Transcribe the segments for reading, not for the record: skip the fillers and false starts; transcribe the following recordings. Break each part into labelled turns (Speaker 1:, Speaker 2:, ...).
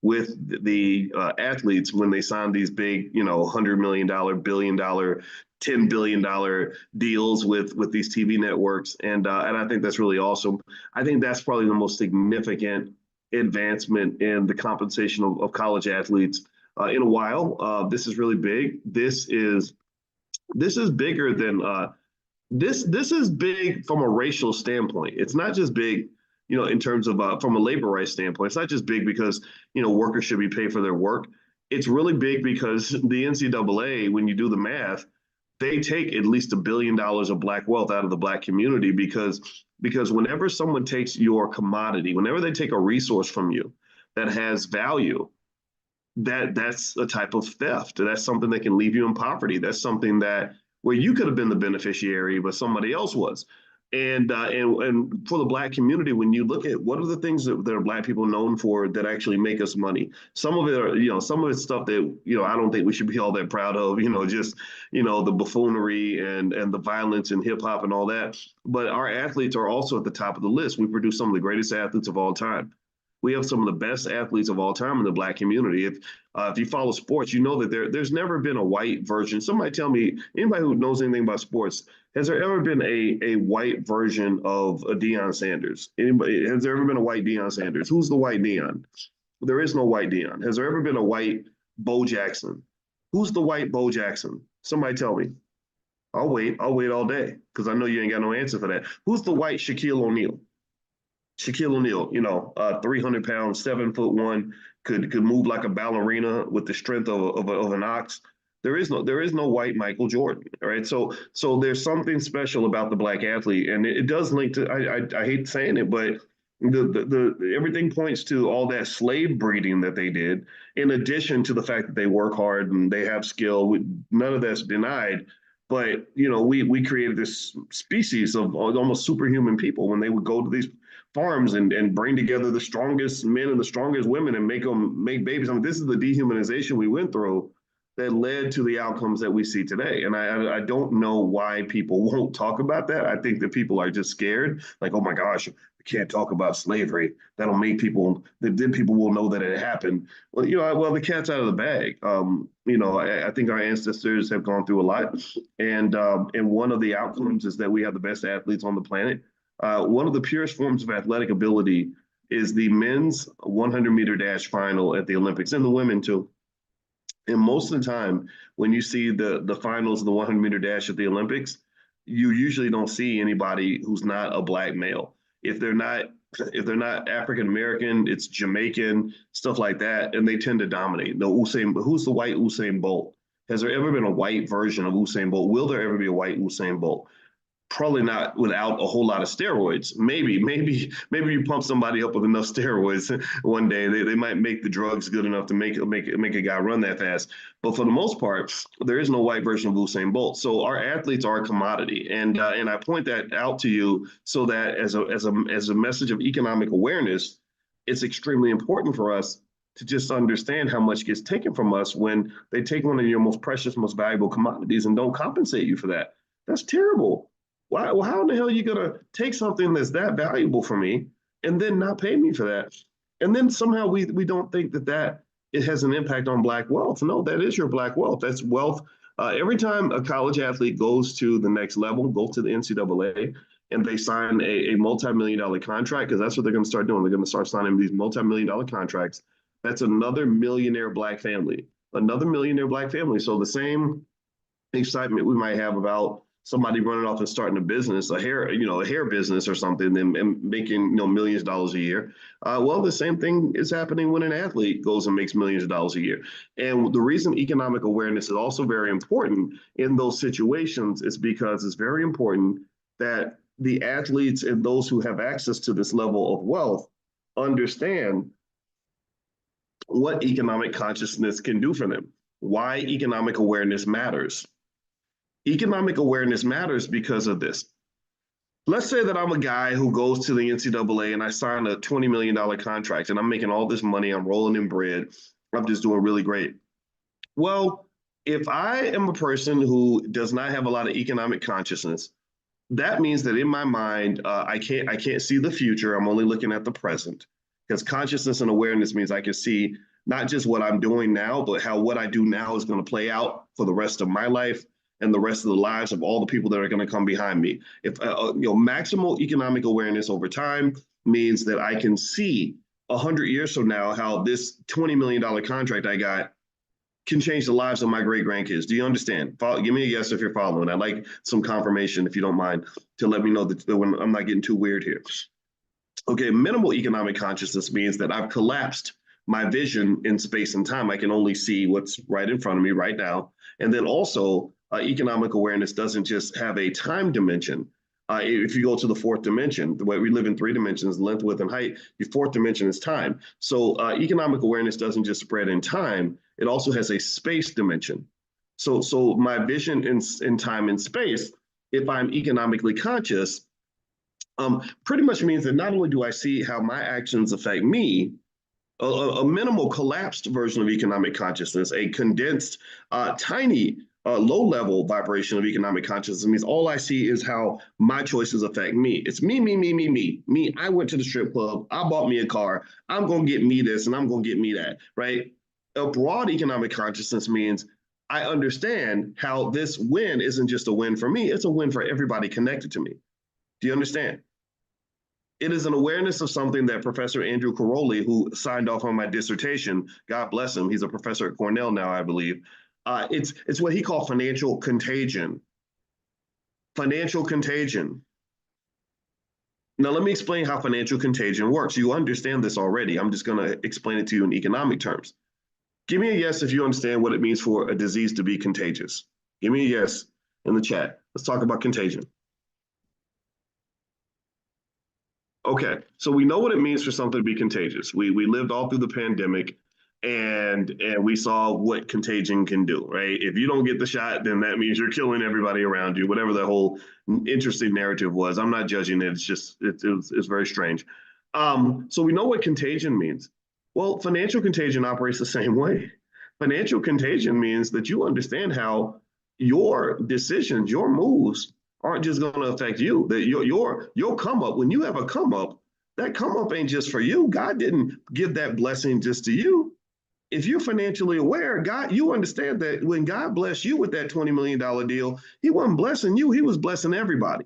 Speaker 1: with the athletes when they sign these big, $100 million, $1 billion, $10 billion deals with these TV networks, and I think that's really awesome. I think that's probably the most significant advancement in the compensation of college athletes in a while. This is really big. This is bigger than this is big from a racial standpoint. It's not just big, in terms of from a labor rights standpoint. It's not just big because workers should be paid for their work. It's really big because the NCAA, when you do the math, they take at least $1 billion of black wealth out of the black community because whenever someone takes your commodity, whenever they take a resource from you that has value, that's a type of theft. That's something that can leave you in poverty. That's something that where you could have been the beneficiary, but somebody else was. And for the black community, when you look at what are the things that are black people known for that actually make us money, some of it are, some of it's stuff that, I don't think we should be all that proud of, just, the buffoonery and the violence and hip hop and all that. But our athletes are also at the top of the list. We produce some of the greatest athletes of all time. We have some of the best athletes of all time in the black community. If you follow sports, you know that there's never been a white version. Somebody tell me, anybody who knows anything about sports, has there ever been a white version of a Deion Sanders? Anybody, has there ever been a white Deion Sanders? Who's the white Deion? There is no white Deion. Has there ever been a white Bo Jackson? Who's the white Bo Jackson? Somebody tell me. I'll wait all day because I know you ain't got no answer for that. Who's the white Shaquille O'Neal? Shaquille O'Neal, 300 pounds, 7'1", could move like a ballerina with the strength of an ox. There is no white Michael Jordan, right? So there's something special about the black athlete, and it does link to. I hate saying it, but the everything points to all that slave breeding that they did, in addition to the fact that they work hard and they have skill. None of that's denied. But we created this species of almost superhuman people when they would go to these farms and bring together the strongest men and the strongest women and make babies. I mean, this is the dehumanization we went through that led to the outcomes that we see today. And I don't know why people won't talk about that. I think that people are just scared, like, oh my gosh, we can't talk about slavery. That'll make then people will know that it happened. Well, the cat's out of the bag. I think our ancestors have gone through a lot. And one of the outcomes is that we have the best athletes on the planet. One of the purest forms of athletic ability is the men's 100-meter dash final at the Olympics, and the women too. And most of the time, when you see the finals of the 100-meter dash at the Olympics, you usually don't see anybody who's not a black male. If they're not African American, it's Jamaican, stuff like that, and they tend to dominate. Who's the white Usain Bolt? Has there ever been a white version of Usain Bolt? Will there ever be a white Usain Bolt? Probably not without a whole lot of steroids. Maybe you pump somebody up with enough steroids one day, they might make the drugs good enough to make a guy run that fast. But for the most part, there is no white version of Usain Bolt. So our athletes are a commodity, and I point that out to you so that as a message of economic awareness, it's extremely important for us to just understand how much gets taken from us when they take one of your most precious, most valuable commodities and don't compensate you for that. That's terrible. Why? Well, how in the hell are you going to take something that's that valuable for me and then not pay me for that? And then somehow we don't think that it has an impact on black wealth. No, that is your black wealth. That's wealth. Every time a college athlete goes to the next level, go to the NCAA, and they sign a multi-million-dollar contract, because that's what they're going to start doing. They're going to start signing these multi-million-dollar contracts. That's another millionaire black family, another millionaire black family. So the same excitement we might have about somebody running off and starting a business, a hair business or something, and making millions of dollars a year. Well, the same thing is happening when an athlete goes and makes millions of dollars a year. And the reason economic awareness is also very important in those situations is because it's very important that the athletes and those who have access to this level of wealth understand what economic consciousness can do for them, why economic awareness matters. Economic awareness matters because of this. Let's say that I'm a guy who goes to the NCAA and I sign a $20 million contract and I'm making all this money, I'm rolling in bread, I'm just doing really great. Well, if I am a person who does not have a lot of economic consciousness, that means that in my mind, I can't see the future. I'm only looking at the present, because consciousness and awareness means I can see not just what I'm doing now, but how what I do now is going to play out for the rest of my life and the rest of the lives of all the people that are going to come behind me. If maximal economic awareness over time means that I can see 100 years from now how this $20 million contract I got can change the lives of my great grandkids. Do you understand? Give me a yes if you're following. I'd like some confirmation, if you don't mind, to let me know that when I'm not getting too weird here. Okay, minimal economic consciousness means that I've collapsed my vision in space and time. I can only see what's right in front of me right now. And then also, economic awareness doesn't just have a time dimension. If you go to the fourth dimension, the way we live in three dimensions, length, width, and height, the fourth dimension is time. So economic awareness doesn't just spread in time, it also has a space dimension. So my vision in time and space, if I'm economically conscious, pretty much means that not only do I see how my actions affect me, a minimal collapsed version of economic consciousness, a condensed, tiny, low-level vibration of economic consciousness means all I see is how my choices affect me. It's me, me, me, me, me, me. I went to the strip club. I bought me a car. I'm going to get me this and I'm going to get me that, right? A broad economic consciousness means I understand how this win isn't just a win for me. It's a win for everybody connected to me. Do you understand? It is an awareness of something that Professor Andrew Caroli, who signed off on my dissertation, God bless him, he's a professor at Cornell now, I believe. It's what he called financial contagion. Financial contagion. Now, let me explain how financial contagion works. You understand this already. I'm just going to explain it to you in economic terms. Give me a yes if you understand what it means for a disease to be contagious. Give me a yes in the chat. Let's talk about contagion. Okay, so we know what it means for something to be contagious. We lived all through the pandemic, and we saw what contagion can do, right? If you don't get the shot, then that means you're killing everybody around you. Whatever the whole interesting narrative was, I'm not judging it. It's just it's very strange. So we know what contagion means. Well, financial contagion operates the same way. Financial contagion means that you understand how your decisions, your moves aren't just going to affect you. That your come up, when you have a come up, that come up ain't just for you. God didn't give that blessing just to you. If you're financially aware, God, you understand that when God blessed you with that $20 million deal, he wasn't blessing you, he was blessing everybody.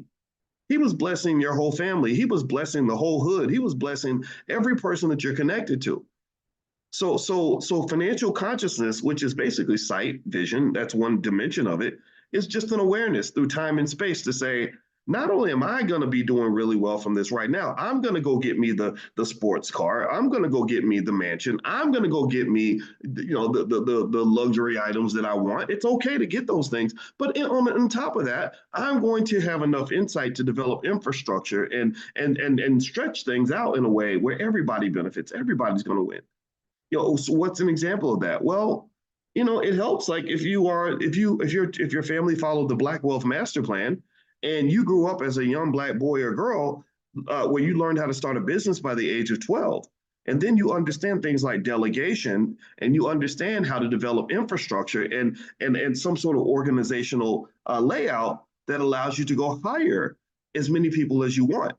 Speaker 1: He was blessing your whole family. He was blessing the whole hood. He was blessing every person that you're connected to. So financial consciousness, which is basically sight, vision, that's one dimension of it, is just an awareness through time and space to say, not only am I going to be doing really well from this right now, I'm going to go get me the sports car. I'm going to go get me the mansion. I'm going to go get me, the luxury items that I want. It's okay to get those things, but on top of that, I'm going to have enough insight to develop infrastructure and stretch things out in a way where everybody benefits. Everybody's going to win. So what's an example of that? Well, it helps. Like if your family followed the Black Wealth Master Plan, and you grew up as a young Black boy or girl, where you learned how to start a business by the age of 12, and then you understand things like delegation, and you understand how to develop infrastructure and some sort of organizational layout that allows you to go hire as many people as you want.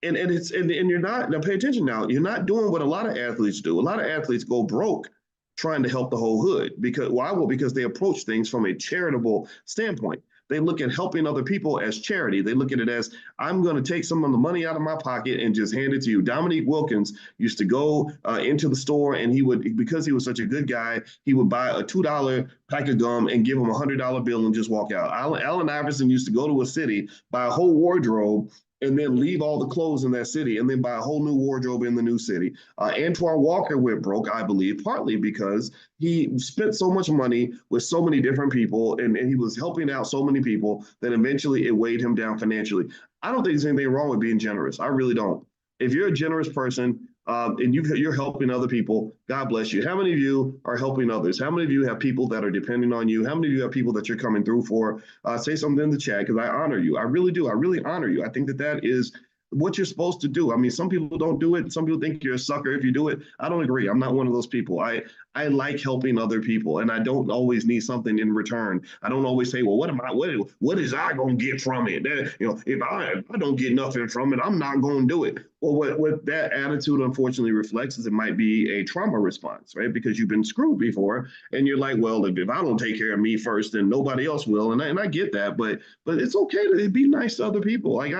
Speaker 1: And you're not, now pay attention now, you're not doing what a lot of athletes do. A lot of athletes go broke trying to help the whole hood. Because why? Well, because they approach things from a charitable standpoint. They look at helping other people as charity. They look at it as, I'm going to take some of the money out of my pocket and just hand it to you. Dominique Wilkins used to go into the store, and he would, because he was such a good guy, he would buy a $2 pack of gum and give him $100 bill and just walk out. Allen Iverson used to go to a city, buy a whole wardrobe, and then leave all the clothes in that city and then buy a whole new wardrobe in the new city. Antoine Walker went broke, I believe, partly because he spent so much money with so many different people, and he was helping out so many people that eventually it weighed him down financially. I don't think there's anything wrong with being generous. I really don't. If you're a generous person, and you're helping other people, God bless you. How many of you are helping others? How many of you have people that are depending on you? How many of you have people that you're coming through for? Say something in the chat, because I honor you. I really do. I really honor you. I think that is what you're supposed to do. I mean, some people don't do it. Some people think you're a sucker if you do it. I don't agree. I'm not one of those people. I like helping other people, and I don't always need something in return. I don't always say, well, what is I going to get from it? If I don't get nothing from it, I'm not going to do it. Well, what that attitude unfortunately reflects is it might be a trauma response, right? Because you've been screwed before, and you're like, well, if I don't take care of me first, then nobody else will, and I get that, but it's okay to be nice to other people. Like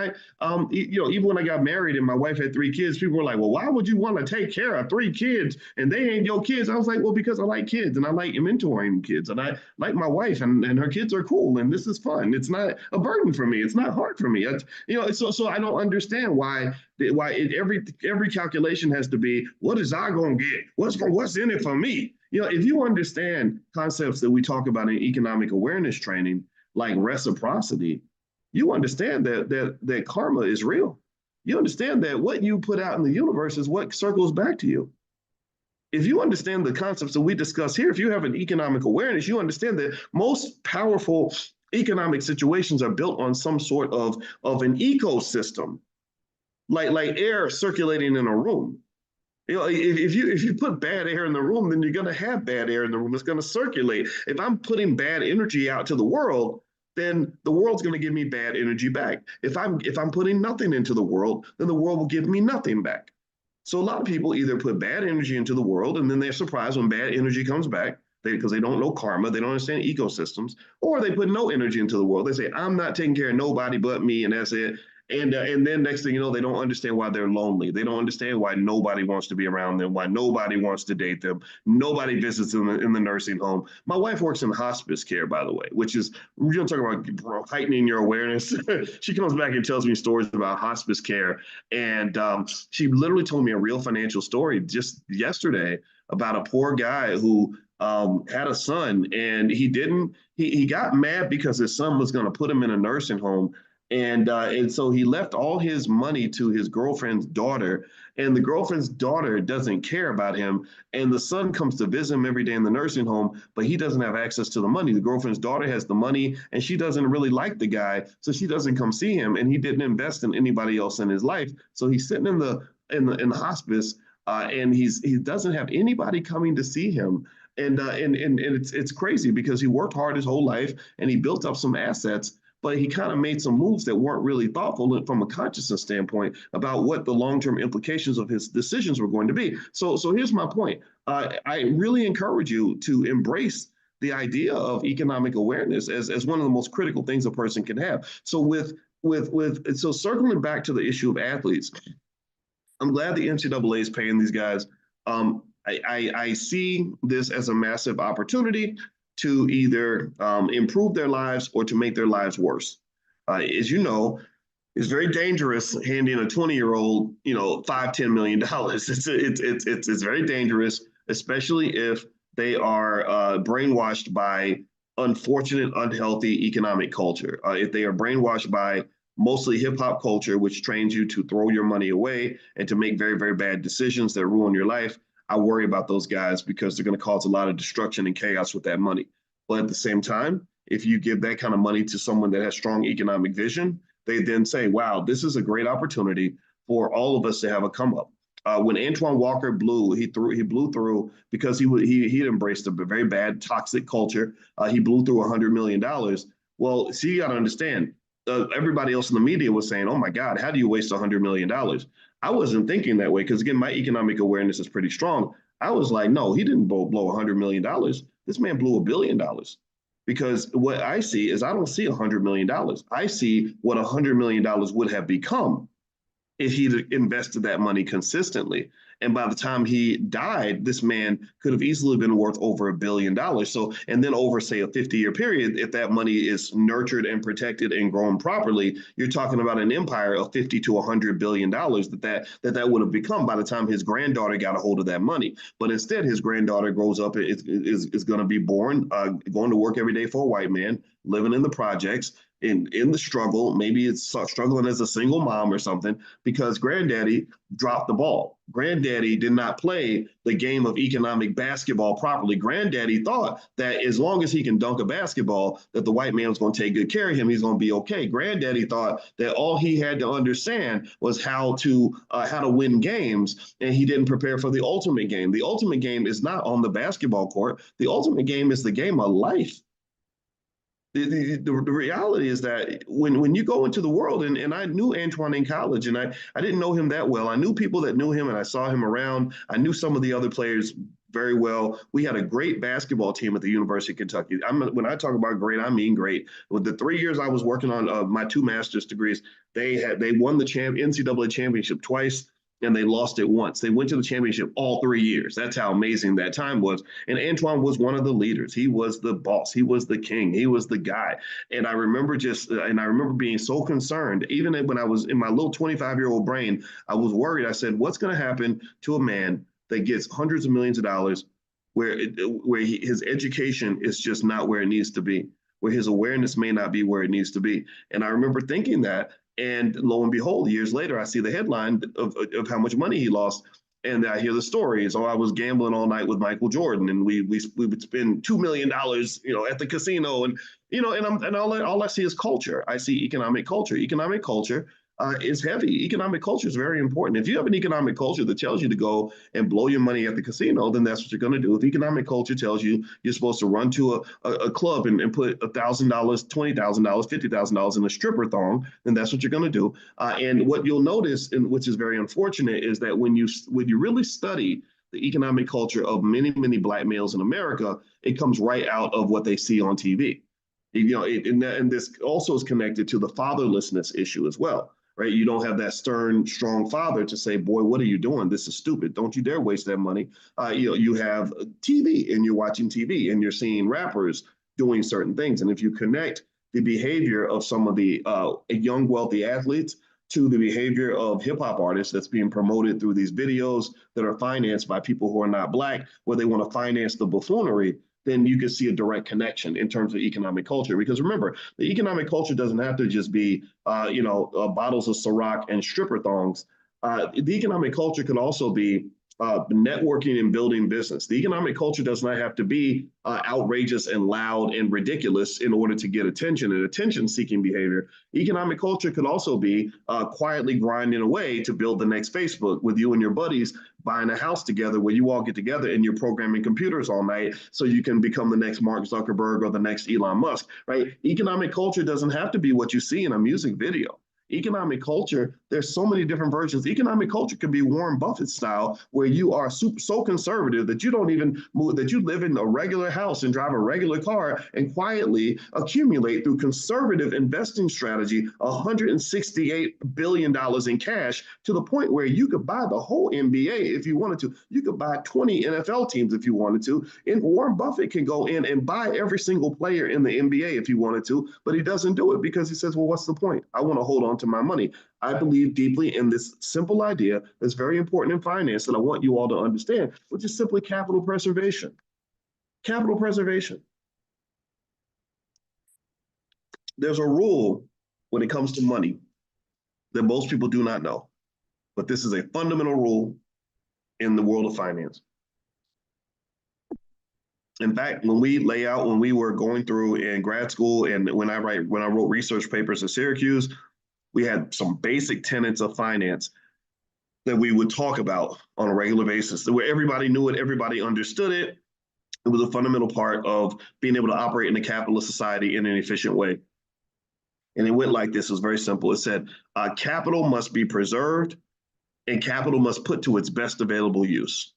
Speaker 1: even when I got married and my wife had 3 kids, people were like, well, why would you want to take care of 3 kids and they ain't your kids? I was like, well, because I like kids and I like mentoring kids and I like my wife and her kids are cool and this is fun. It's not a burden for me. It's not hard for me. So I don't understand why every calculation has to be what is I gonna get? What's in it for me? If you understand concepts that we talk about in economic awareness training, like reciprocity, you understand that karma is real. You understand that what you put out in the universe is what circles back to you. If you understand the concepts that we discuss here, if you have an economic awareness, you understand that most powerful economic situations are built on some sort of an ecosystem, like air circulating in a room. If you put bad air in the room, then you're going to have bad air in the room. It's going to circulate. If I'm putting bad energy out to the world, then the world's going to give me bad energy back. If I'm putting nothing into the world, then the world will give me nothing back. So a lot of people either put bad energy into the world, and then they're surprised when bad energy comes back because they don't know karma, they don't understand ecosystems, or they put no energy into the world. They say, I'm not taking care of nobody but me, and that's it. And then next thing you know, they don't understand why they're lonely. They don't understand why nobody wants to be around them, why nobody wants to date them. Nobody visits them in the nursing home. My wife works in hospice care, by the way, which is, you know, talking about heightening your awareness. She comes back and tells me stories about hospice care. And she literally told me a real financial story just yesterday about a poor guy who had a son, and he got mad because his son was going to put him in a nursing home, and so he left all his money to his girlfriend's daughter, and the girlfriend's daughter doesn't care about him, and the son comes to visit him every day in the nursing home, but he doesn't have access to the money. The girlfriend's daughter has the money, and she doesn't really like the guy, so she doesn't come see him, and he didn't invest in anybody else in his life, so he's sitting in the hospice, and he doesn't have anybody coming to see him. And it's crazy because he worked hard his whole life and he built up some assets, but he kind of made some moves that weren't really thoughtful from a consciousness standpoint about what the long-term implications of his decisions were going to be. So here's my point. I really encourage you to embrace the idea of economic awareness as one of the most critical things a person can have. So so circling back to the issue of athletes, I'm glad the NCAA is paying these guys. I see this as a massive opportunity to either improve their lives or to make their lives worse. As you know, it's very dangerous handing a 20-year-old, $5-10 million. It's very dangerous, especially if they are brainwashed by unfortunate, unhealthy economic culture. If they are brainwashed by mostly hip hop culture, which trains you to throw your money away and to make very, very bad decisions that ruin your life, I worry about those guys because they're going to cause a lot of destruction and chaos with that money. But at the same time, if you give that kind of money to someone that has strong economic vision, they then say, wow, this is a great opportunity for all of us to have a come up. When Antoine Walker he blew through because he embraced a very bad toxic culture. He blew through $100 million. Well, see, you got to understand, everybody else in the media was saying, oh my God, how do you waste $100 million? I wasn't thinking that way because, again, my economic awareness is pretty strong. I was like, no, he didn't blow $100 million. This man blew $1 billion. Because what I see is I don't see $100 million. I see what $100 million would have become if he'd invested that money consistently. And by the time he died, this man could have easily been worth over $1 billion. So, and then over, say, a 50-year period, if that money is nurtured and protected and grown properly, you're talking about an empire of $50 to $100 billion that would have become by the time his granddaughter got a hold of that money. But instead, his granddaughter grows up, is going to be born, going to work every day for a white man, living in the projects, in the struggle. Maybe it's struggling as a single mom or something because granddaddy dropped the ball. Granddaddy did not play the game of economic basketball properly. Granddaddy thought that as long as he can dunk a basketball, that the white man was going to take good care of him. He's going to be okay. Granddaddy thought that all he had to understand was how to win games, and he didn't prepare for the ultimate game. The ultimate game is not on the basketball court. The ultimate game is the game of life. The reality is that when you go into the world, and I knew Antoine in college, and I didn't know him that well. I knew people that knew him, and I saw him around. I knew some of the other players very well. We had a great basketball team at the University of Kentucky. When I talk about great, I mean great. With the 3 years I was working on my two master's degrees, they won the NCAA championship twice, and they lost it once. They went to the championship all 3 years. That's how amazing that time was. And Antoine was one of the leaders. He was the boss. He was the king. He was the guy. And I remember being so concerned, even when I was in my little 25-year-old brain, I was worried. I said, what's going to happen to a man that gets hundreds of millions of dollars where his education is just not where it needs to be, where his awareness may not be where it needs to be. And I remember thinking that, and lo and behold, years later, I see the headline of how much money he lost. And I hear the stories. Oh, I was gambling all night with Michael Jordan, and we would spend $2 million, at the casino, and all I see is culture. I see economic culture. Economic culture is heavy. Economic culture is very important. If you have an economic culture that tells you to go and blow your money at the casino, then that's what you're going to do. If economic culture tells you you're supposed to run to a club and put $1,000, $20,000, $50,000 in a stripper thong, then that's what you're going to do. And what you'll notice, and which is very unfortunate, is that when you really study the economic culture of many, many Black males in America, it comes right out of what they see on TV. And this also is connected to the fatherlessness issue as well, right? You don't have that stern, strong father to say, boy, what are you doing? This is stupid. Don't you dare waste that money. You have TV, and you're watching TV, and you're seeing rappers doing certain things. And if you connect the behavior of some of the young, wealthy athletes to the behavior of hip hop artists that's being promoted through these videos that are financed by people who are not Black, where they want to finance the buffoonery, then you can see a direct connection in terms of economic culture. Because remember, the economic culture doesn't have to just be, bottles of Ciroc and stripper thongs. The economic culture could also be networking and building business. The economic culture does not have to be outrageous and loud and ridiculous in order to get attention and attention-seeking behavior. Economic culture could also be quietly grinding away to build the next Facebook with you and your buddies buying a house together where you all get together and you're programming computers all night so you can become the next Mark Zuckerberg or the next Elon Musk, right? Economic culture doesn't have to be what you see in a music video. Economic culture, there's so many different versions. Economic culture can be Warren Buffett style, where you are so conservative that you don't even move, that you live in a regular house and drive a regular car and quietly accumulate through conservative investing strategy $168 billion in cash, to the point where you could buy the whole NBA if you wanted to. You could buy 20 NFL teams if you wanted to. And Warren Buffett can go in and buy every single player in the NBA if he wanted to, but he doesn't do it because he says, well, what's the point? I want to hold on to my money. I believe deeply in this simple idea that's very important in finance that I want you all to understand, which is simply capital preservation. Capital preservation. There's a rule when it comes to money that most people do not know, but this is a fundamental rule in the world of finance. In fact, when we were going through in grad school, and when I wrote research papers at Syracuse, we had some basic tenets of finance that we would talk about on a regular basis, where everybody knew it, everybody understood it. It was a fundamental part of being able to operate in a capitalist society in an efficient way. And it went like this. It was very simple. It said, capital must be preserved and capital must put to its best available use.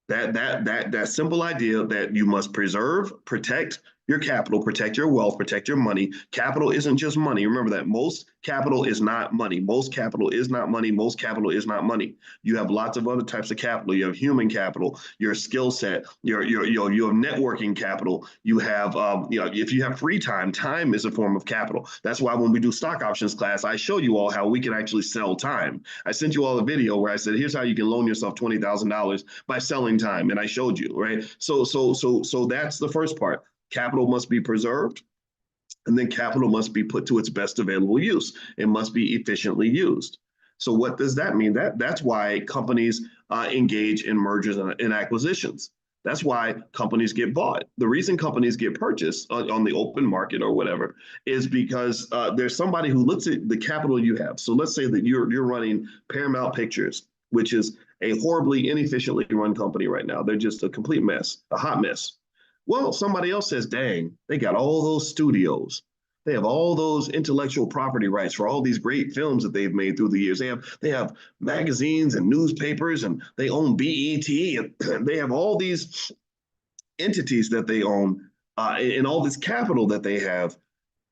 Speaker 1: That simple idea that you must preserve, protect your capital, protect your wealth, protect your money. Capital isn't just money. Remember that most capital is not money. Most capital is not money. Most capital is not money. You have lots of other types of capital. You have human capital, your skill set, your networking capital. You have, if you have free time, time is a form of capital. That's why when we do stock options class, I show you all how we can actually sell time. I sent you all a video where I said, here's how you can loan yourself $20,000 by selling time. And I showed you, right? So that's the first part. Capital must be preserved, and then capital must be put to its best available use. It must be efficiently used. So what does that mean? That's why companies engage in mergers and acquisitions. That's why companies get bought. The reason companies get purchased on the open market or whatever is because there's somebody who looks at the capital you have. So let's say that you're running Paramount Pictures, which is a horribly inefficiently run company right now. They're just a complete mess, a hot mess. Well, somebody else says, dang, they got all those studios. They have all those intellectual property rights for all these great films that they've made through the years. They have magazines and newspapers, and they own BET, and they have all these entities that they own, and all this capital that they have.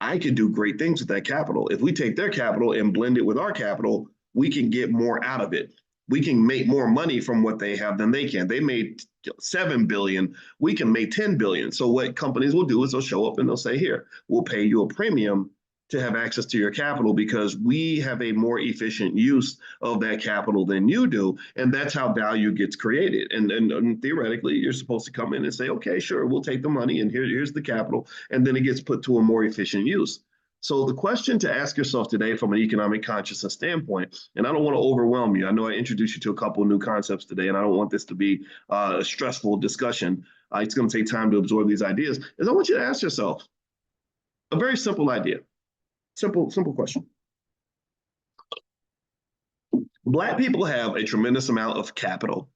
Speaker 1: I could do great things with that capital. If we take their capital and blend it with our capital, we can get more out of it. We can make more money from what they have than they can. They made 7 billion. We can make 10 billion. So what companies will do is they'll show up and they'll say, here, we'll pay you a premium to have access to your capital because we have a more efficient use of that capital than you do. And that's how value gets created. And theoretically, you're supposed to come in and say, okay, sure, we'll take the money and here's the capital. And then it gets put to a more efficient use. So the question to ask yourself today from an economic consciousness standpoint, and I don't want to overwhelm you. I know I introduced you to a couple of new concepts today, and I don't want this to be a stressful discussion. It's going to take time to absorb these ideas. Is I want you to ask yourself a very simple idea. Simple question. Black people have a tremendous amount of capital.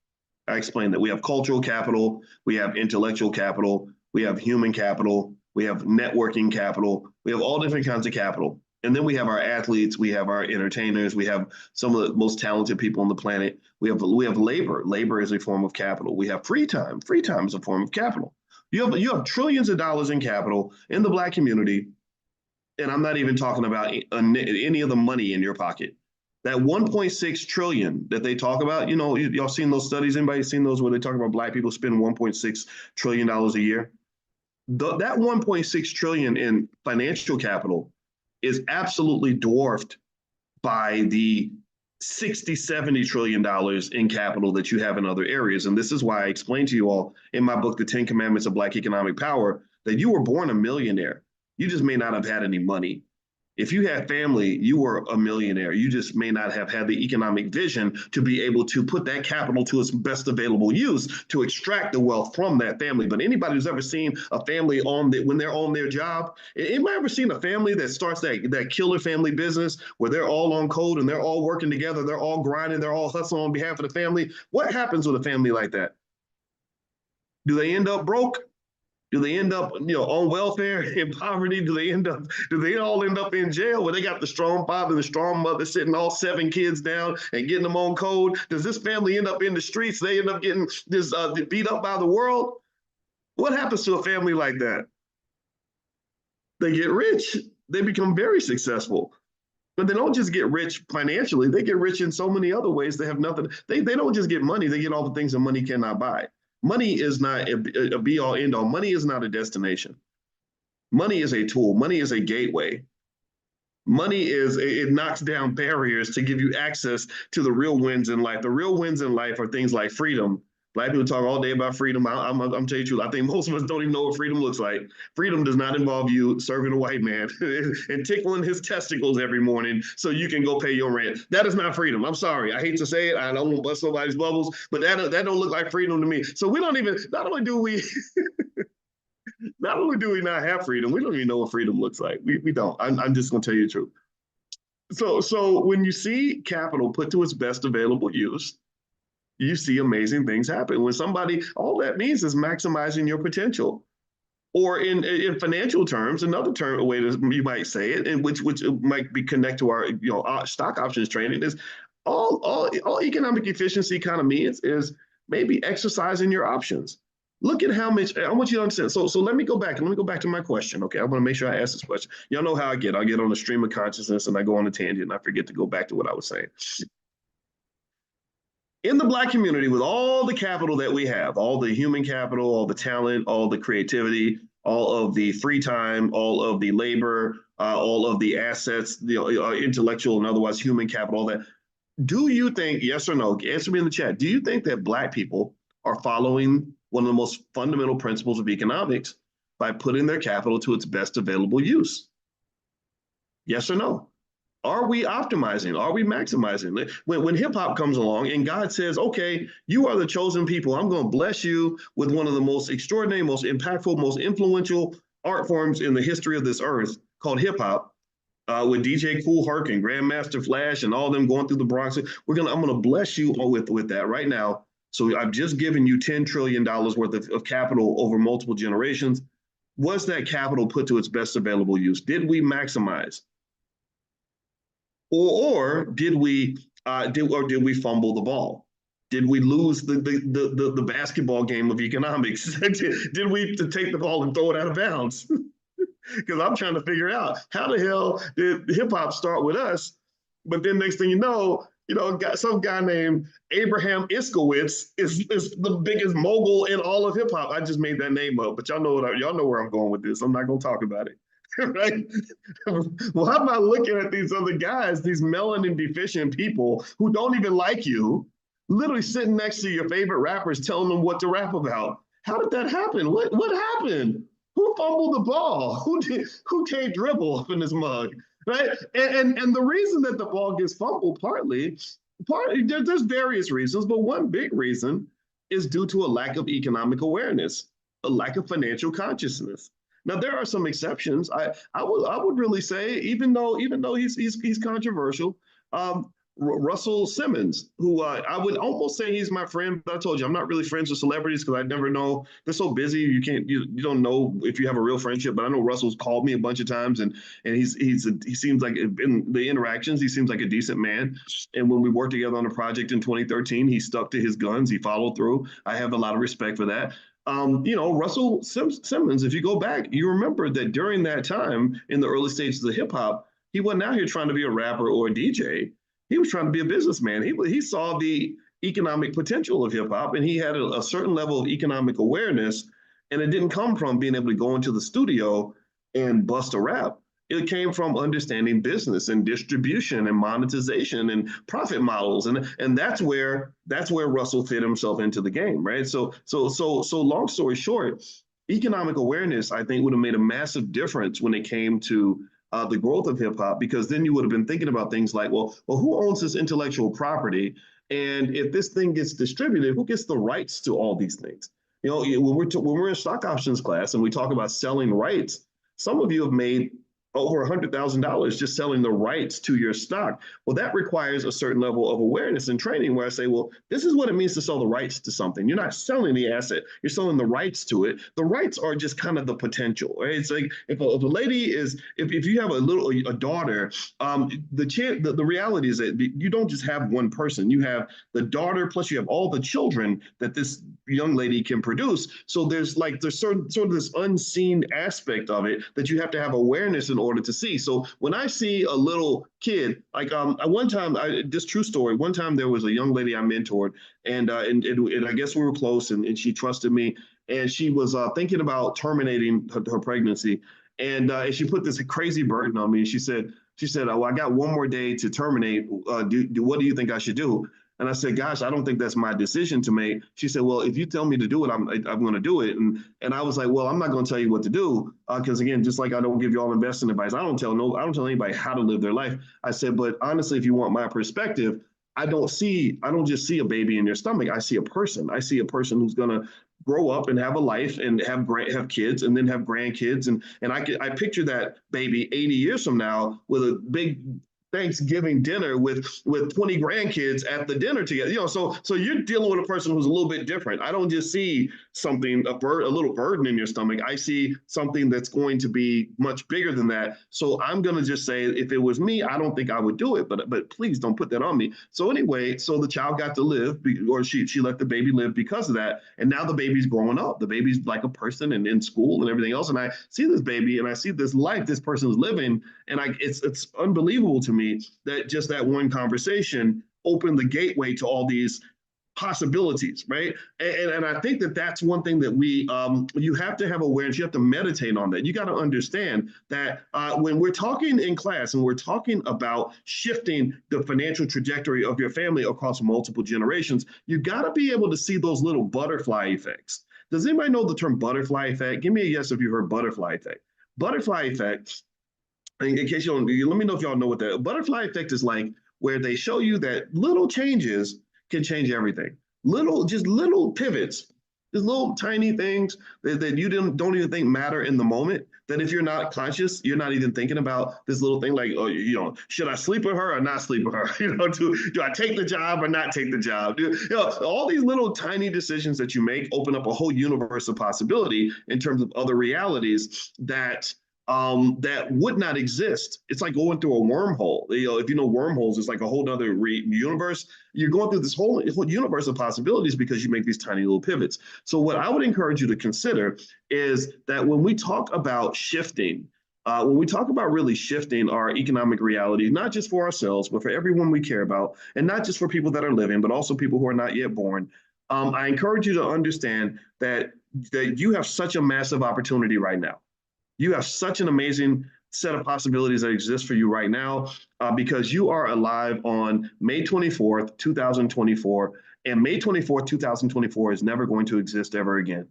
Speaker 1: I explained that we have cultural capital, we have intellectual capital, we have human capital, we have networking capital, we have all different kinds of capital. And then we have our athletes, we have our entertainers, we have some of the most talented people on the planet. We have labor. Labor is a form of capital. We have free time. Free time is a form of capital. You have trillions of dollars in capital in the Black community. And I'm not even talking about any of the money in your pocket. That 1.6 trillion that they talk about, y'all seen those studies? Anybody seen those where they talk about Black people spend $1.6 trillion a year? That 1.6 trillion in financial capital is absolutely dwarfed by the 60-70 trillion dollars in capital that you have in other areas. And this is why I explained to you all in my book, The 10 Commandments of Black Economic Power, that you were born a millionaire. You just may not have had any money. If you had family, you were a millionaire. You just may not have had the economic vision to be able to put that capital to its best available use to extract the wealth from that family. But anybody who's ever seen a family when they're on their job, anybody ever seen a family that starts that killer family business where they're all on code and they're all working together, they're all grinding, they're all hustling on behalf of the family? What happens with a family like that? Do they end up broke? Do they end up, on welfare, in poverty? Do they all end up in jail where they got the strong father and the strong mother sitting all 7 kids down and getting them on code? Does this family end up in the streets? They end up getting beat up by the world? What happens to a family like that? They get rich. They become very successful. But they don't just get rich financially. They get rich in so many other ways. They have nothing. They don't just get money. They get all the things that money cannot buy. Money is not a be-all, end-all. Money is not a destination. Money is a tool. Money is a gateway. It knocks down barriers to give you access to the real wins in life. The real wins in life are things like freedom. Black people talk all day about freedom. I'm telling you the truth. I think most of us don't even know what freedom looks like. Freedom does not involve you serving a white man and tickling his testicles every morning so you can go pay your rent. That is not freedom. I'm sorry. I hate to say it. I don't want to bust nobody's bubbles, but that don't look like freedom to me. So we don't even, not only do we not have freedom, we don't even know what freedom looks like. We don't. I'm just going to tell you the truth. So when you see capital put to its best available use, you see amazing things happen. When all that means is maximizing your potential. Or in financial terms, another way that you might say it, and which might be connect to our stock options trading, is all economic efficiency kind of means is maybe exercising your options. Look at how much I want you to understand. So let me go back to my question. Okay, I want to make sure I ask this question. Y'all know how I get on the stream of consciousness and I go on a tangent and I forget to go back to what I was saying. In the Black community, with all the capital that we have, all the human capital, all the talent, all the creativity, all of the free time, all of the labor, all of the assets, intellectual and otherwise human capital, all that, do you think, yes or no, answer me in the chat, do you think that Black people are following one of the most fundamental principles of economics by putting their capital to its best available use? Yes or no? Are we optimizing? Are we maximizing? When hip hop comes along and God says, okay, you are the chosen people. I'm going to bless you with one of the most extraordinary, most impactful, most influential art forms in the history of this earth called hip hop, with DJ Kool Herc and Grandmaster Flash and all them going through the Bronx. I'm going to bless you with that right now So I've just given you $10 trillion worth of capital over multiple generations. Was that capital put to its best available use? Did we maximize? Or did we fumble the ball? Did we lose the basketball game of economics? Did we take the ball and throw it out of bounds? Because I'm trying to figure out how the hell did hip hop start with us, but then next thing got some guy named Abraham Iskowitz is the biggest mogul in all of hip hop. I just made that name up, but y'all know where I'm going with this. I'm not gonna talk about it. Right? Why am I looking at these other guys, these melanin deficient people who don't even like you, literally sitting next to your favorite rappers, telling them what to rap about? How did that happen? What happened? Who fumbled the ball? Who can't dribble up in this mug? Right? And the reason that the ball gets fumbled partly there's various reasons, but one big reason is due to a lack of economic awareness, a lack of financial consciousness. Now there are some exceptions. I would really say, even though he's controversial, Russell Simmons, who I would almost say he's my friend, but I told you I'm not really friends with celebrities because I never know. They're so busy, you don't know if you have a real friendship. But I know Russell's called me a bunch of times, and he seems like in the interactions he seems like a decent man. And when we worked together on a project in 2013, he stuck to his guns, he followed through. I have a lot of respect for that. Russell Simmons, if you go back, you remember that during that time in the early stages of hip hop, he wasn't out here trying to be a rapper or a DJ. He was trying to be a businessman. He saw the economic potential of hip hop, and he had a certain level of economic awareness. And it didn't come from being able to go into the studio and bust a rap. It came from understanding business and distribution and monetization and profit models, and that's where Russell fit himself into the game, right? So long story short, economic awareness, I think, would have made a massive difference when it came to the growth of hip hop, because then you would have been thinking about things like, well, who owns this intellectual property? And if this thing gets distributed, who gets the rights to all these things? When we're in stock options class and we talk about selling rights, some of you have made over $100,000 just selling the rights to your stock. Well, that requires a certain level of awareness and training where I say, well, this is what it means to sell the rights to something. You're not selling the asset, you're selling the rights to it. The rights are just kind of the potential, right? It's like if a lady is, if you have a daughter, the reality is that you don't just have one person. You have the daughter, plus you have all the children that this young lady can produce. So there's sort of this unseen aspect of it that you have to have awareness in order to see. So when I see a little kid, like one time, this true story, one time there was a young lady I mentored, and I guess we were close, and she trusted me, and she was thinking about terminating her pregnancy, and she put this crazy burden on me. She said, oh, I got one more day to terminate. What do you think I should do? And I said, gosh, I don't think that's my decision to make. She said, well, if you tell me to do it, I'm going to do it. And I was like, well, I'm not going to tell you what to do. Because again, just like I don't give you all investing advice, I don't tell anybody how to live their life. I said, but honestly, if you want my perspective, I don't just see a baby in your stomach. I see a person. I see a person who's going to grow up and have a life and have kids and then have grandkids. And I picture that baby 80 years from now with a big Thanksgiving dinner with 20 grandkids at the dinner together. So you're dealing with a person who's a little bit different. I don't just see a little burden in your stomach. I see something that's going to be much bigger than that. So I'm going to just say, if it was me, I don't think I would do it, but please don't put that on me. So anyway, so the child got to live, or she let the baby live because of that. And now the baby's growing up. The baby's like a person and in school and everything else. And I see this baby and I see this life this person's living. And it's unbelievable to me that just that one conversation opened the gateway to all these possibilities, right? And I think that that's one thing that you have to have awareness. You have to meditate on that. You got to understand that when we're talking in class and we're talking about shifting the financial trajectory of your family across multiple generations, you got to be able to see those little butterfly effects. Does anybody know the term butterfly effect? Give me a yes if you heard butterfly effect. Butterfly effect, in case you don't, let me know if y'all know what that butterfly effect is like, where they show you that little changes can change everything. Little pivots There's little tiny things that you don't even think matter in the moment. That if you're not conscious, you're not even thinking about this little thing like, oh, should I sleep with her or not sleep with her? Do I take the job or not take the job? All these little tiny decisions that you make open up a whole universe of possibility in terms of other realities that would not exist. It's like going through a wormhole. If you know wormholes, it's like a whole other universe. You're going through this whole universe of possibilities because you make these tiny little pivots. So what I would encourage you to consider is that when we talk about shifting, when we talk about really shifting our economic reality, not just for ourselves, but for everyone we care about, and not just for people that are living, but also people who are not yet born, I encourage you to understand that you have such a massive opportunity right now. You have such an amazing set of possibilities that exist for you right now because you are alive on May 24th, 2024. And May 24th, 2024 is never going to exist ever again.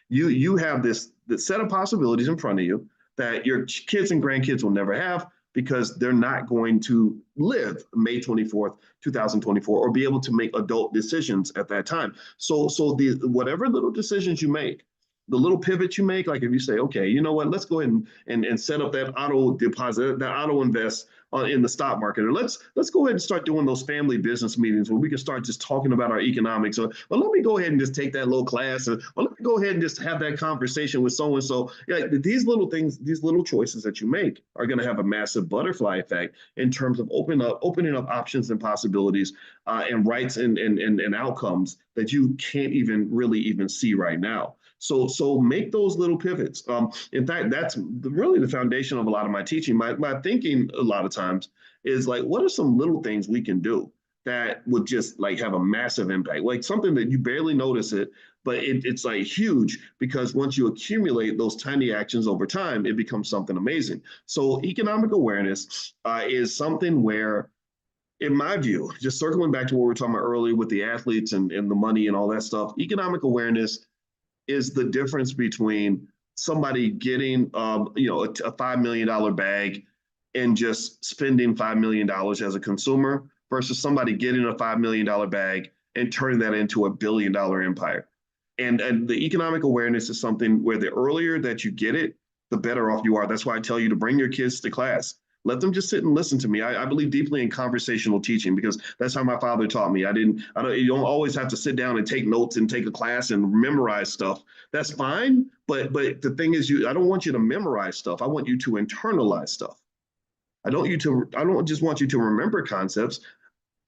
Speaker 1: You have this set of possibilities in front of you that your kids and grandkids will never have because they're not going to live May 24th, 2024 or be able to make adult decisions at that time. So whatever little decisions you make, the little pivot you make, like if you say, okay, you know what, let's go ahead and set up that auto deposit, that auto invest in the stock market. Or let's go ahead and start doing those family business meetings where we can start just talking about our economics. Or let me go ahead and just take that little class. Or let me go ahead and just have that conversation with so-and-so. These little things, these little choices that you make are going to have a massive butterfly effect in terms of opening up options and possibilities and rights and outcomes that you can't even see right now. So make those little pivots. In fact, that's really the foundation of a lot of my teaching. My thinking a lot of times is like, what are some little things we can do that would just like have a massive impact? Like something that you barely notice it, but it's like huge because once you accumulate those tiny actions over time, it becomes something amazing. So economic awareness is something where, in my view, just circling back to what we were talking about earlier with the athletes and the money and all that stuff, economic awareness is the difference between somebody getting a $5 million bag and just spending $5 million as a consumer versus somebody getting a $5 million bag and turning that into $1 billion empire. And the economic awareness is something where the earlier that you get it, the better off you are. That's why I tell you to bring your kids to class. Let them just sit and listen to me. I believe deeply in conversational teaching because that's how my father taught me. You don't always have to sit down and take notes and take a class and memorize stuff. That's fine. But the thing is, I don't want you to memorize stuff. I want you to internalize stuff. I don't just want you to remember concepts.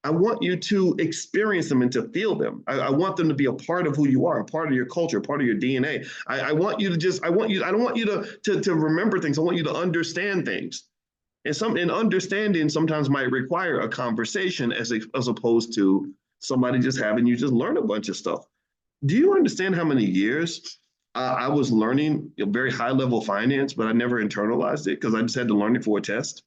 Speaker 1: I want you to experience them and to feel them. I want them to be a part of who you are, a part of your culture, a part of your DNA. I don't want you to remember things. I want you to understand things. And understanding sometimes might require a conversation as opposed to somebody just having you just learn a bunch of stuff. Do you understand how many years I was learning very high level finance, but I never internalized it because I just had to learn it for a test?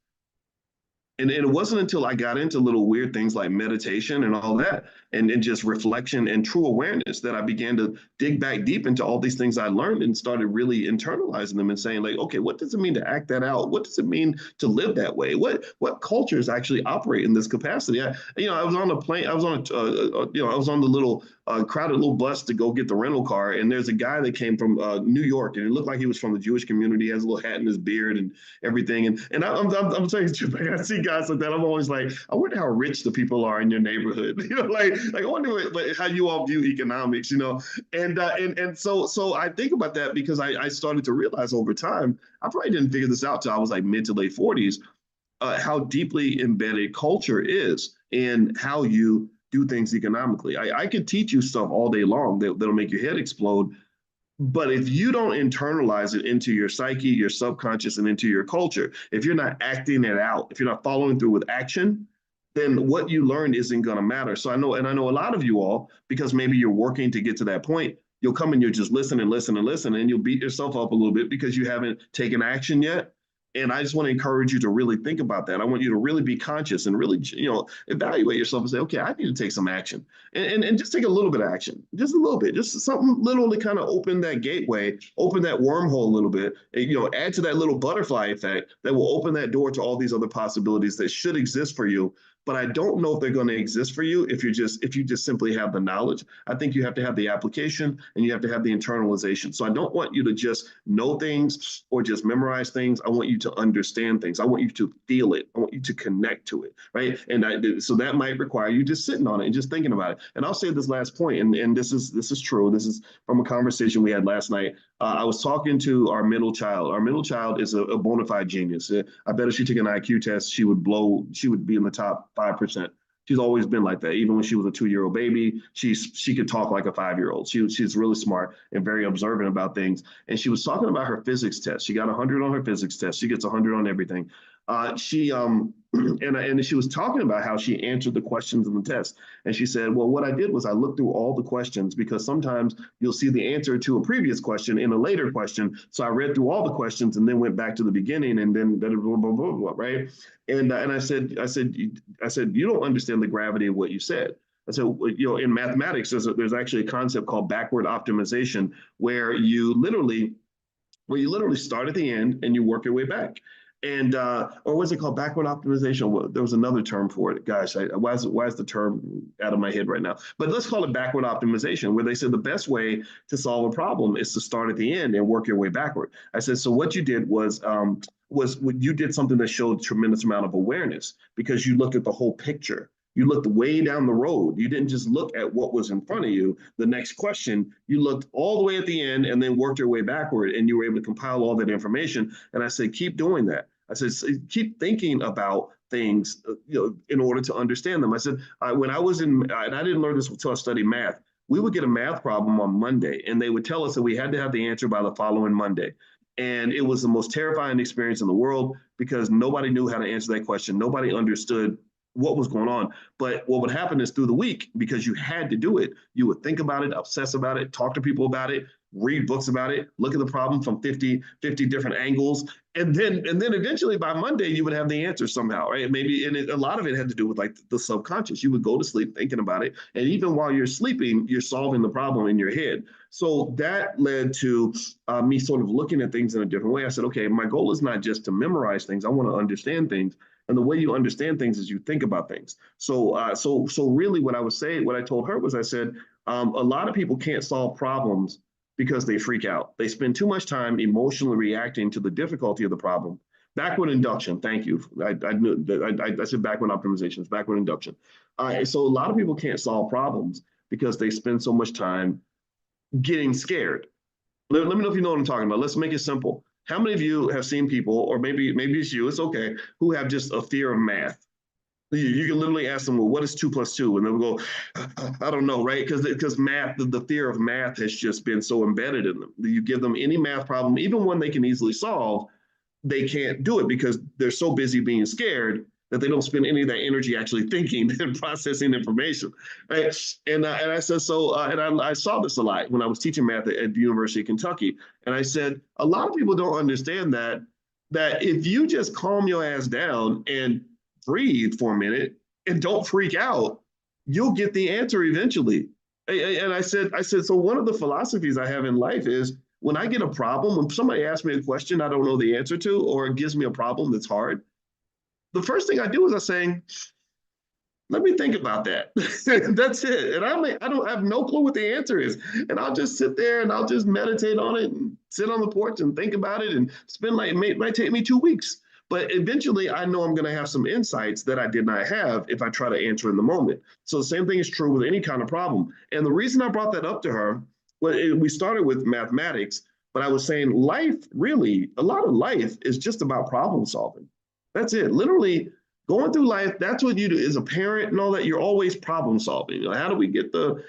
Speaker 1: And it wasn't until I got into little weird things like meditation and all that, and just reflection and true awareness that I began to dig back deep into all these things I learned and started really internalizing them and saying like, okay, what does it mean to act that out? What does it mean to live that way? What cultures actually operate in this capacity? I was on a plane. I was on the little crowded little bus to go get the rental car, and there's a guy that came from New York, and it looked like he was from the Jewish community. He has a little hat in his beard and everything. And I'm telling you, I see guys like that. I'm always like, I wonder how rich the people are in your neighborhood. I wonder how you all view economics. And so I think about that because I started to realize over time, I probably didn't figure this out till I was like mid to late 40s, how deeply embedded culture is in how you do things economically. I could teach you stuff all day long that'll make your head explode. But if you don't internalize it into your psyche, your subconscious, and into your culture, if you're not acting it out, if you're not following through with action, then what you learned isn't going to matter. So I know a lot of you all, because maybe you're working to get to that point, you'll come and you'll just listen and listen and listen, and you'll beat yourself up a little bit because you haven't taken action yet. And I just want to encourage you to really think about that. I want you to really be conscious and really, evaluate yourself and say, okay, I need to take some action and just take a little bit of action, just a little bit, just something little to kind of open that gateway, open that wormhole a little bit, and, add to that little butterfly effect that will open that door to all these other possibilities that should exist for you but I don't know if they're going to exist for you if you just simply have the knowledge. I think you have to have the application and you have to have the internalization. So I don't want you to just know things or just memorize things. I want you to understand things. I want you to feel it. I want you to connect to it, right? So that might require you just sitting on it and just thinking about it. And I'll say this last point, and this is true. This is from a conversation we had last night. I was talking to our middle child. Our middle child is a bona fide genius. I bet if she took an IQ test, she would be in the top 5%. She's always been like that. Even when she was a 2-year-old baby, she could talk like a 5-year-old. She's really smart and very observant about things. And she was talking about her physics test. She got 100 on her physics test. She gets 100 on everything. And she was talking about how she answered the questions in the test. And she said, well, what I did was I looked through all the questions because sometimes you'll see the answer to a previous question in a later question. So I read through all the questions and then went back to the beginning and then blah, blah, blah, blah, blah, right? And I said, you don't understand the gravity of what you said. I said, in mathematics, there's actually a concept called backward optimization where you literally start at the end and you work your way back. And or was it called backward optimization? Well, there was another term for it. Gosh, why is the term out of my head right now? But let's call it backward optimization, where they said the best way to solve a problem is to start at the end and work your way backward. I said, so what you did was you did something that showed a tremendous amount of awareness because you looked at the whole picture. You looked way down the road. You didn't just look at what was in front of you. The next question, you looked all the way at the end and then worked your way backward and you were able to compile all that information. And I said, keep doing that. I said, keep thinking about things, in order to understand them. I said, when I was and I didn't learn this until I studied math, we would get a math problem on Monday and they would tell us that we had to have the answer by the following Monday. And it was the most terrifying experience in the world because nobody knew how to answer that question. Nobody understood what was going on. But what would happen is through the week, because you had to do it, you would think about it, obsess about it, talk to people about it, read books about it, look at the problem from 50 different angles. And then eventually by Monday, you would have the answer somehow, right? Maybe, and a lot of it had to do with like the subconscious. You would go to sleep thinking about it. And even while you're sleeping, you're solving the problem in your head. So that led to me sort of looking at things in a different way. I said, okay, my goal is not just to memorize things. I want to understand things. And the way you understand things is you think about things. So really what I told her was I said, a lot of people can't solve problems because they freak out. They spend too much time emotionally reacting to the difficulty of the problem. Backward induction, thank you. I said backward optimization, it's backward induction. So a lot of people can't solve problems because they spend so much time getting scared. Let me know if you know what I'm talking about. Let's make it simple. How many of you have seen people, or maybe it's you, it's okay, who have just a fear of math? You can literally ask them, well, what is 2 + 2? And they'll go, I don't know, right? Because math, the fear of math has just been so embedded in them. You give them any math problem, even one they can easily solve, they can't do it because they're so busy being scared that they don't spend any of that energy actually thinking and processing information, right? And I said, I saw this a lot when I was teaching math at the University of Kentucky. And I said, a lot of people don't understand that if you just calm your ass down and breathe for a minute and don't freak out, you'll get the answer eventually. And I said, so one of the philosophies I have in life is when I get a problem, when somebody asks me a question I don't know the answer to, or gives me a problem that's hard, the first thing I do is I say, let me think about that. That's it. And I have no clue what the answer is. And I'll just sit there and I'll just meditate on it and sit on the porch and think about it and spend it might take me 2 weeks. But eventually I know I'm going to have some insights that I did not have if I try to answer in the moment. So the same thing is true with any kind of problem. And the reason I brought that up to her, we started with mathematics, but I was saying life, really, a lot of life is just about problem solving. That's it. Literally going through life, that's what you do as a parent and all that. You're always problem solving. How do we get the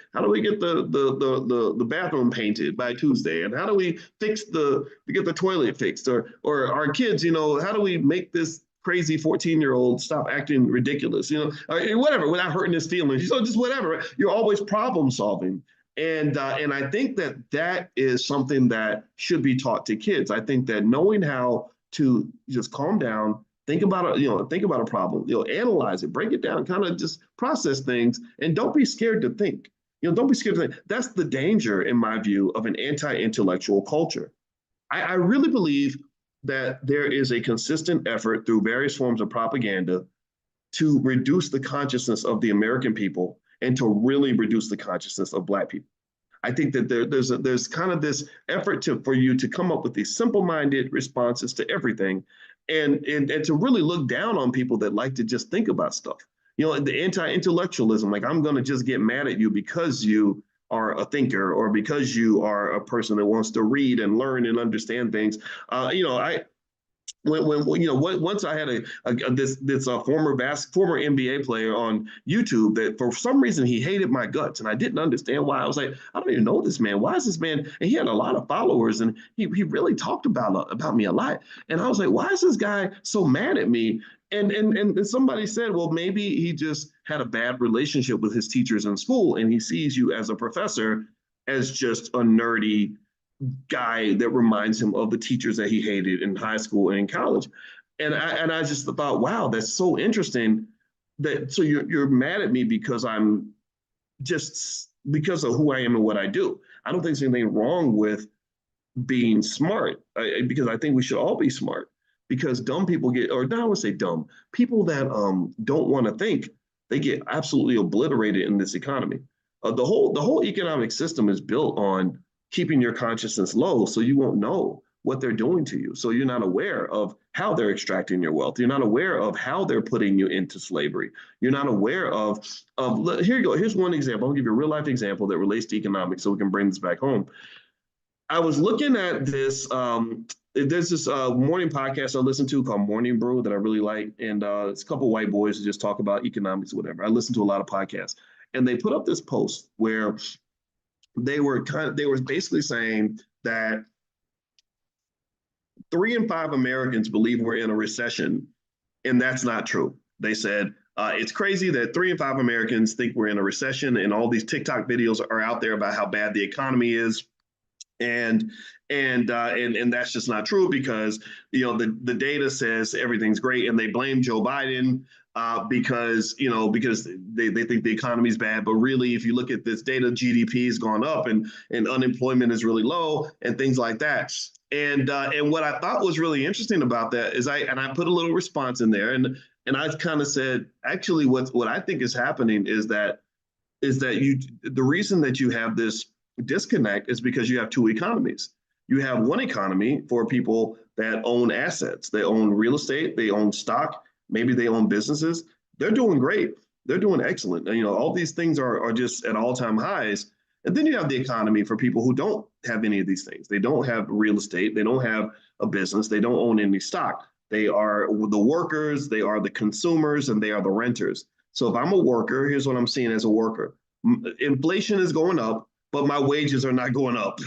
Speaker 1: bathroom painted by Tuesday? And how do we get the toilet fixed? Or our kids, how do we make this crazy 14-year-old stop acting ridiculous? Or whatever, without hurting his feelings. So just whatever. You're always problem solving. And I think that is something that should be taught to kids. I think that knowing how to just calm down, think about a problem, analyze it, break it down, kind of just process things, and don't be scared to think. Don't be scared to think. That's the danger, in my view, of an anti-intellectual culture. I really believe that there is a consistent effort through various forms of propaganda to reduce the consciousness of the American people and to really reduce the consciousness of Black people. I think that there's kind of this effort for you to come up with these simple-minded responses to everything, and to really look down on people that like to just think about stuff. The anti-intellectualism, like I'm going to just get mad at you because you are a thinker or because you are a person that wants to read and learn and understand things. I once I had this former NBA player on YouTube that for some reason he hated my guts, and I didn't understand why. I was like, I don't even know this man. Why is this man? And he had a lot of followers, and he really talked about me a lot. And I was like, why is this guy so mad at me? And somebody said, well, maybe he just had a bad relationship with his teachers in school, and he sees you as a professor as just a nerdy guy that reminds him of the teachers that he hated in high school and in college. And I just thought, wow, that's so interesting. So you're mad at me because I'm just because of who I am and what I do. I don't think there's anything wrong with being smart, because I think we should all be smart. Because dumb people get, or no, I would say dumb people that don't want to think, they get absolutely obliterated in this economy. The whole economic system is built on keeping your consciousness low so you won't know what they're doing to you. So you're not aware of how they're extracting your wealth. You're not aware of how they're putting you into slavery. You're not aware of here you go. Here's one example. I'll give you a real life example that relates to economics so we can bring this back home. I was looking at this. There's this morning podcast I listen to called Morning Brew that I really like. And it's a couple of white boys who just talk about economics or whatever. I listen to a lot of podcasts. And they put up this post where they were basically saying that 3 in 5 Americans believe we're in a recession, and that's not true. They said it's crazy that 3 in 5 Americans think we're in a recession, and all these TikTok videos are out there about how bad the economy is. And that's just not true because the data says everything's great, and they blame Joe Biden because they think the economy is bad. But really, if you look at this data, GDP has gone up and unemployment is really low and things like that. And what I thought was really interesting about that is I put a little response in there, and I kind of said, actually, what I think is happening is that the reason that you have this disconnect is because you have two economies. You have one economy for people that own assets. They own real estate, they own stock, maybe they own businesses. They're doing great. They're doing excellent. All these things are just at all-time highs. And then you have the economy for people who don't have any of these things. They don't have real estate. They don't have a business. They don't own any stock. They are the workers, they are the consumers, and they are the renters. So if I'm a worker, here's what I'm seeing as a worker. Inflation is going up, but my wages are not going up.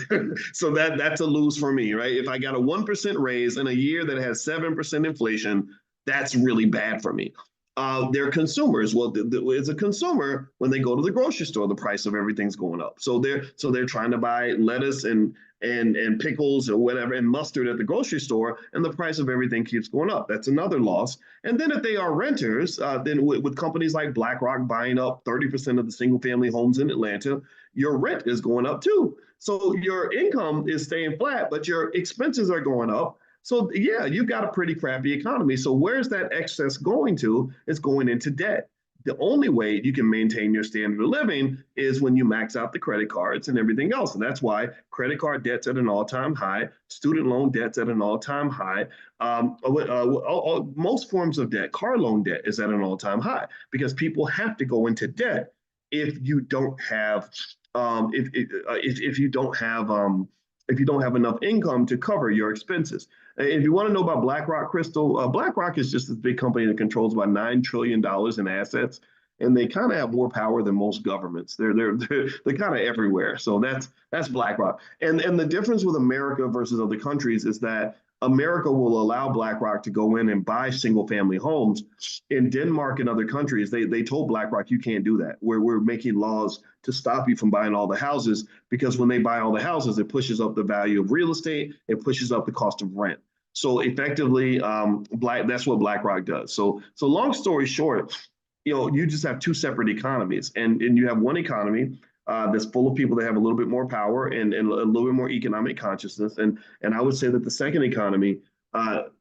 Speaker 1: So that's a lose for me, right? If I got a 1% raise in a year that has 7% inflation, that's really bad for me. They're consumers. Well, as a consumer, when they go to the grocery store, the price of everything's going up. So they're trying to buy lettuce and pickles or whatever and mustard at the grocery store, and the price of everything keeps going up. That's another loss. And then if they are renters, then with companies like BlackRock buying up 30% of the single family homes in Atlanta, your rent is going up too. So your income is staying flat, but your expenses are going up. So yeah, you've got a pretty crappy economy. So where's that excess going to? It's going into debt. The only way you can maintain your standard of living is when you max out the credit cards and everything else. And that's why credit card debt's at an all-time high, student loan debt's at an all-time high. Most forms of debt, car loan debt is at an all-time high because people have to go into debt if you don't have if you don't have enough income to cover your expenses. If you want to know about BlackRock, Crystal, BlackRock is just this big company that controls about $9 trillion in assets, and they kind of have more power than most governments. They're kind of everywhere. So that's BlackRock. And the difference with America versus other countries is that America will allow BlackRock to go in and buy single family homes. In Denmark and other countries, they told BlackRock, you can't do that. We're making laws to stop you from buying all the houses, because when they buy all the houses, it pushes up the value of real estate. It pushes up the cost of rent. So effectively, that's what BlackRock does. So long story short, you just have two separate economies, and you have one economy that's full of people that have a little bit more power and a little bit more economic consciousness. And I would say that the second economy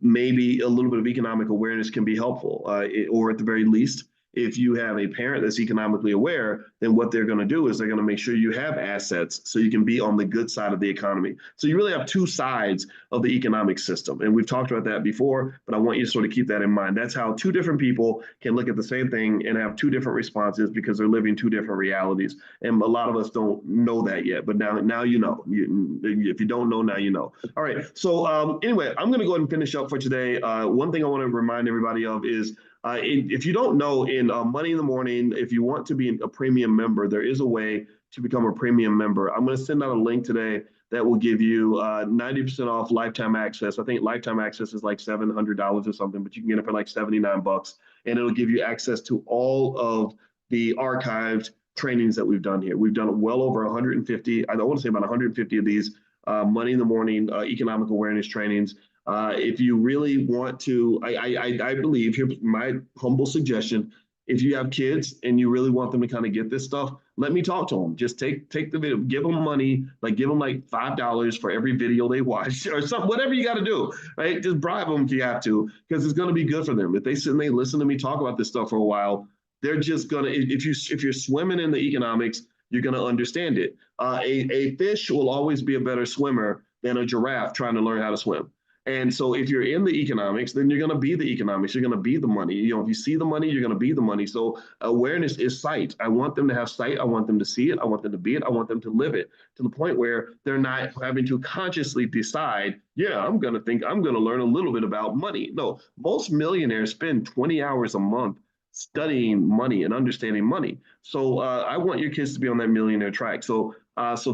Speaker 1: maybe a little bit of economic awareness can be helpful, or at the very least, if you have a parent that's economically aware, then what they're going to do is they're going to make sure you have assets so you can be on the good side of the economy. So you really have two sides of the economic system. And we've talked about that before, but I want you to sort of keep that in mind. That's how two different people can look at the same thing and have two different responses because they're living two different realities. And a lot of us don't know that yet, but now you know. If you don't know, now you know. All right. So anyway, I'm going to go ahead and finish up for today. One thing I want to remind everybody of is if you don't know, in Money in the Morning, if you want to be a premium member, there is a way to become a premium member. I'm going to send out a link today that will give you 90% off lifetime access. I think lifetime access is like $700 or something, but you can get it for like 79 bucks, and it'll give you access to all of the archived trainings that we've done here. We've done well over 150. I want to say about 150 of these Money in the Morning economic awareness trainings. If you really want to, I believe, here's my humble suggestion. If you have kids and you really want them to kind of get this stuff, let me talk to them. Just take the video, give them money, like give them like $5 for every video they watch or something, whatever you got to do, right? Just bribe them if you have to, because it's going to be good for them. If they sit and they listen to me talk about this stuff for a while, they're just going to, if you're swimming in the economics, you're going to understand it. A fish will always be a better swimmer than a giraffe trying to learn how to swim. And so if you're in the economics, then you're going to be the economics. You're going to be the money. You know, if you see the money, you're going to be the money. So awareness is sight. I want them to have sight. I want them to see it. I want them to be it. I want them to live it to the point where they're not having to consciously decide, yeah, I'm going to learn a little bit about money. No, most millionaires spend 20 hours a month studying money and understanding money. So I want your kids to be on that millionaire track. So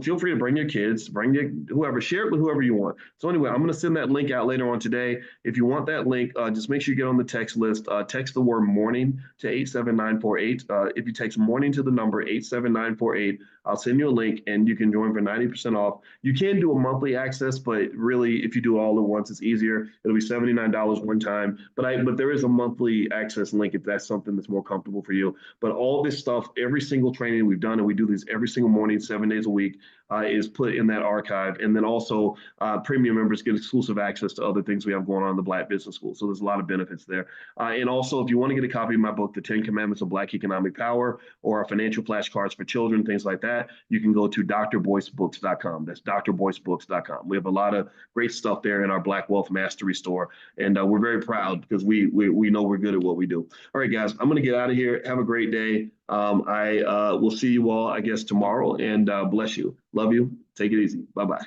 Speaker 1: feel free to bring your kids, bring your whoever, share it with whoever you want. So anyway, I'm going to send that link out later on today. If you want that link, just make sure you get on the text list. Text the word morning to 87948. If you text morning to the number 87948, I'll send you a link and you can join for 90% off. You can do a monthly access, but really, if you do all at once, it's easier. It'll be $79 one time. But there is a monthly access link if that's something that's more comfortable for you. But all this stuff, every single training we've done, and we do these every single morning, 7 days a week, is put in that archive. And then also premium members get exclusive access to other things we have going on in the Black Business School. So there's a lot of benefits there. And also, if you want to get a copy of my book, The 10 Commandments of Black Economic Power, or our financial flashcards for children, things like that, you can go to drboycebooks.com. That's drboycebooks.com. We have a lot of great stuff there in our Black Wealth Mastery store. And we're very proud because we know we're good at what we do. All right, guys, I'm going to get out of here. Have a great day. I will see you all, I guess, tomorrow, and bless you. Love you. Take it easy. Bye-bye.